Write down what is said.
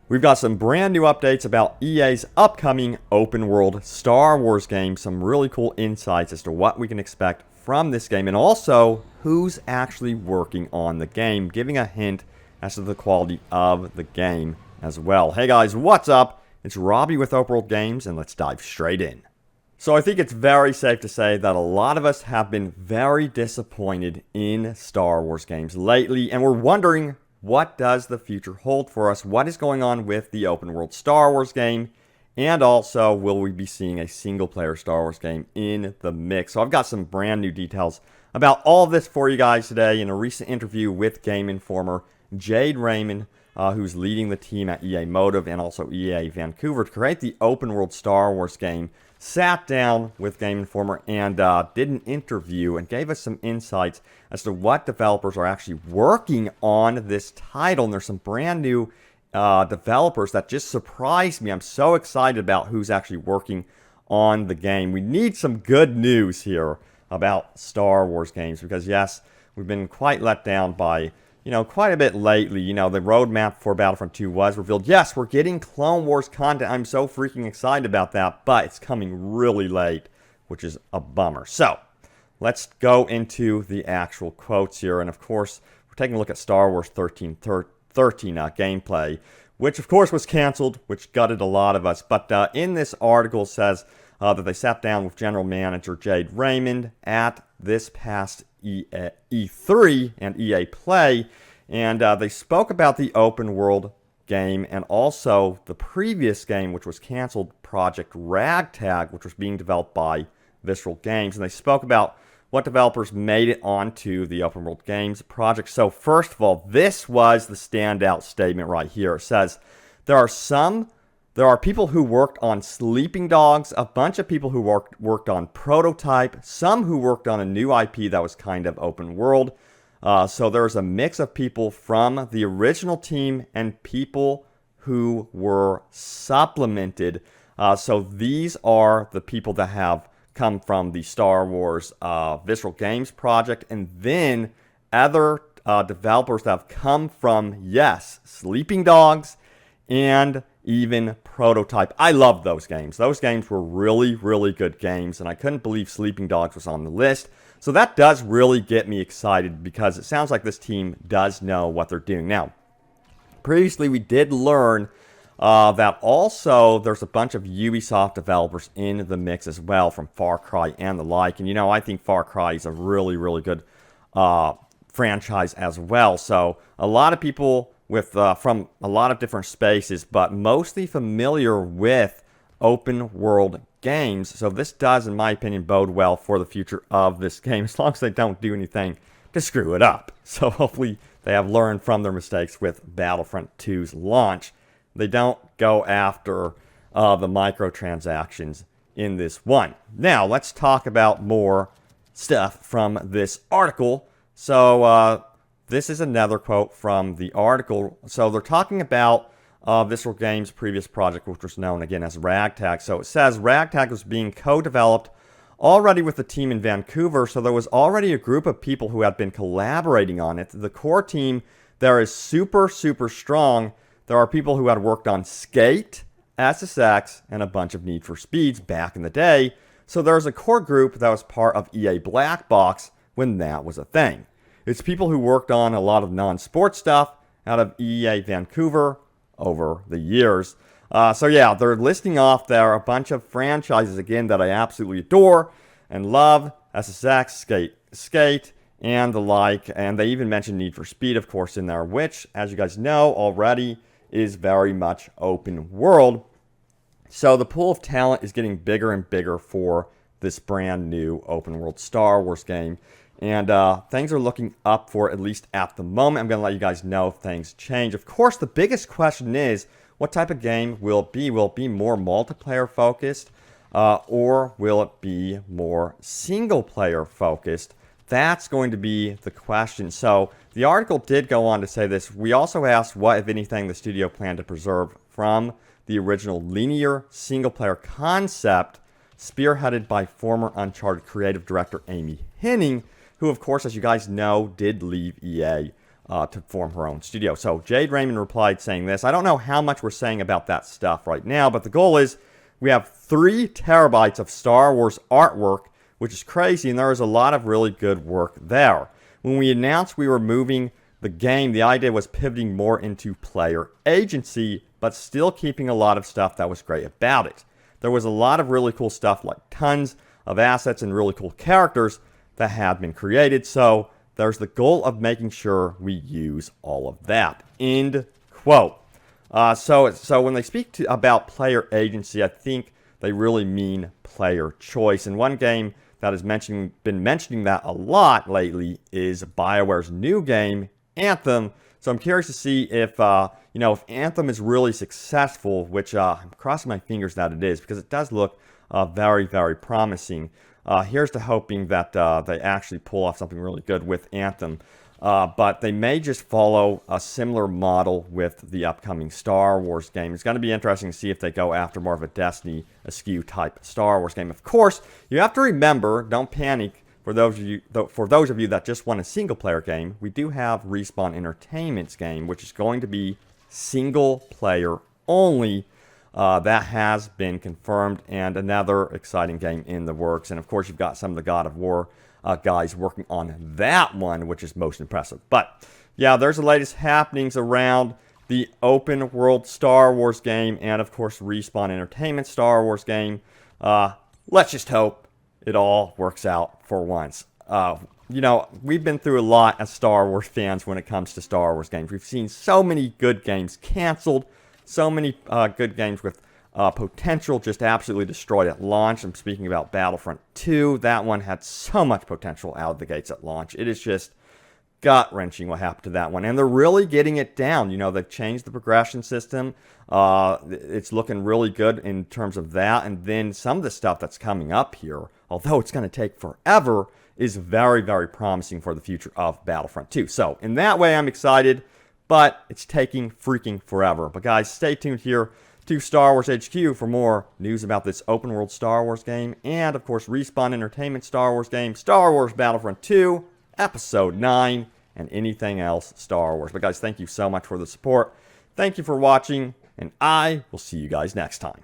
We've got some brand new updates about EA's upcoming open world Star Wars game, some really cool insights as to what we can expect from this game, and also who's actually working on the game, giving a hint as to the quality of the game as well. Hey guys, what's up? It's Robbie with Open World Games, and let's dive straight in. So I think it's very safe to say that a lot of us have been very disappointed in Star Wars games lately, and we're wondering, what does the future hold for us? What is going on with the open world Star Wars game? And also, will we be seeing a single player Star Wars game in the mix? So I've got some brand new details about all of this for you guys today in a recent interview with Game Informer. Jade Raymond, who's leading the team at EA Motive and also EA Vancouver to create the open world Star Wars game, sat down with Game Informer and did an interview and gave us some insights as to what developers are actually working on this title. And there's some brand new developers that just surprised me. I'm so excited about who's actually working on the game. We need some good news here about Star Wars games because, yes, we've been quite let down by quite a bit lately. The roadmap for Battlefront 2 was revealed. Yes, we're getting Clone Wars content. I'm so freaking excited about that, but it's coming really late, which is a bummer. So, let's go into the actual quotes here. And of course, we're taking a look at Star Wars 13 gameplay, which of course was canceled, which gutted a lot of us. But in this article, it says that they sat down with General Manager Jade Raymond at this past E3 and EA Play, and they spoke about the open world game and also the previous game, which was canceled, Project Ragtag, which was being developed by Visceral Games. And they spoke about what developers made it onto the open world games project. So first of all, this was the standout statement right here. It says, there are people who worked on Sleeping Dogs, a bunch of people who worked on Prototype, some who worked on a new IP that was kind of open world. So there's a mix of people from the original team and people who were supplemented. So these are the people that have come from the Star Wars Visceral Games project, and then other developers that have come from, yes, Sleeping Dogs and even Prototype. I love those games. Those games were really, really good games, and I couldn't believe Sleeping Dogs was on the list. So that does really get me excited because it sounds like this team does know what they're doing. Now, previously we did learn that also there's a bunch of Ubisoft developers in the mix as well, from Far Cry and the like. And I think Far Cry is a really, really good franchise as well. So a lot of people from a lot of different spaces, but mostly familiar with open world games. So this does, in my opinion, bode well for the future of this game, as long as they don't do anything to screw it up. So hopefully they have learned from their mistakes with Battlefront 2's launch. They don't go after the microtransactions in this one. Now, let's talk about more stuff from this article. So, this is another quote from the article. So they're talking about Visceral Games' previous project, which was known again as Ragtag. So it says Ragtag was being co-developed already with the team in Vancouver. So there was already a group of people who had been collaborating on it. The core team there is super, super strong. There are people who had worked on Skate, SSX, and a bunch of Need for Speeds back in the day. So there's a core group that was part of EA Black Box when that was a thing. It's people who worked on a lot of non-sport stuff out of EA Vancouver over the years. So yeah, they're listing off there a bunch of franchises, again, that I absolutely adore and love. SSX, Skate, and the like. And they even mentioned Need for Speed, of course, in there, which, as you guys know already, is very much open world. So the pool of talent is getting bigger and bigger for this brand new open world Star Wars game. And things are looking up for, at least at the moment. I'm going to let you guys know if things change. Of course, the biggest question is, what type of game will it be? Will it be more multiplayer focused? Or will it be more single player focused? That's going to be the question. So the article did go on to say this. We also asked what, if anything, the studio planned to preserve from the original linear single player concept, spearheaded by former Uncharted creative director Amy Hennig, who, of course, as you guys know, did leave EA to form her own studio. So Jade Raymond replied saying this: I don't know how much we're saying about that stuff right now, but the goal is we have 3 terabytes of Star Wars artwork, which is crazy, and there is a lot of really good work there. When we announced we were moving the game, the idea was pivoting more into player agency, but still keeping a lot of stuff that was great about it. There was a lot of really cool stuff, like tons of assets and really cool characters that had been created, so there's the goal of making sure we use all of that. End quote. So when they speak about player agency, I think they really mean player choice. And one game that has been mentioning that a lot lately is BioWare's new game, Anthem. So I'm curious to see if if Anthem is really successful, which I'm crossing my fingers that it is, because it does look very, very promising. Here's to hoping that they actually pull off something really good with Anthem. But they may just follow a similar model with the upcoming Star Wars game. It's going to be interesting to see if they go after more of a Destiny askew type Star Wars game. Of course, you have to remember, don't panic, for those of you that just want a single-player game, we do have Respawn Entertainment's game, which is going to be single-player only. That has been confirmed, and another exciting game in the works. And of course, you've got some of the God of War guys working on that one, which is most impressive. But yeah, there's the latest happenings around the open world Star Wars game, and of course, Respawn Entertainment Star Wars game. Let's just hope it all works out for once. We've been through a lot as Star Wars fans when it comes to Star Wars games. We've seen so many good games canceled, so many good games with potential just absolutely destroyed at launch. I'm speaking about Battlefront 2. That one had so much potential out of the gates at launch. It is just gut-wrenching what happened to that one. And they're really getting it down. They've changed the progression system. It's looking really good in terms of that. And then some of the stuff that's coming up here, although it's going to take forever, is very, very promising for the future of Battlefront 2. So in that way, I'm excited, but it's taking freaking forever. But guys, stay tuned here to Star Wars HQ for more news about this open world Star Wars game, and of course Respawn Entertainment Star Wars game, Star Wars Battlefront 2, Episode 9, and anything else Star Wars. But guys, thank you so much for the support. Thank you for watching, and I will see you guys next time.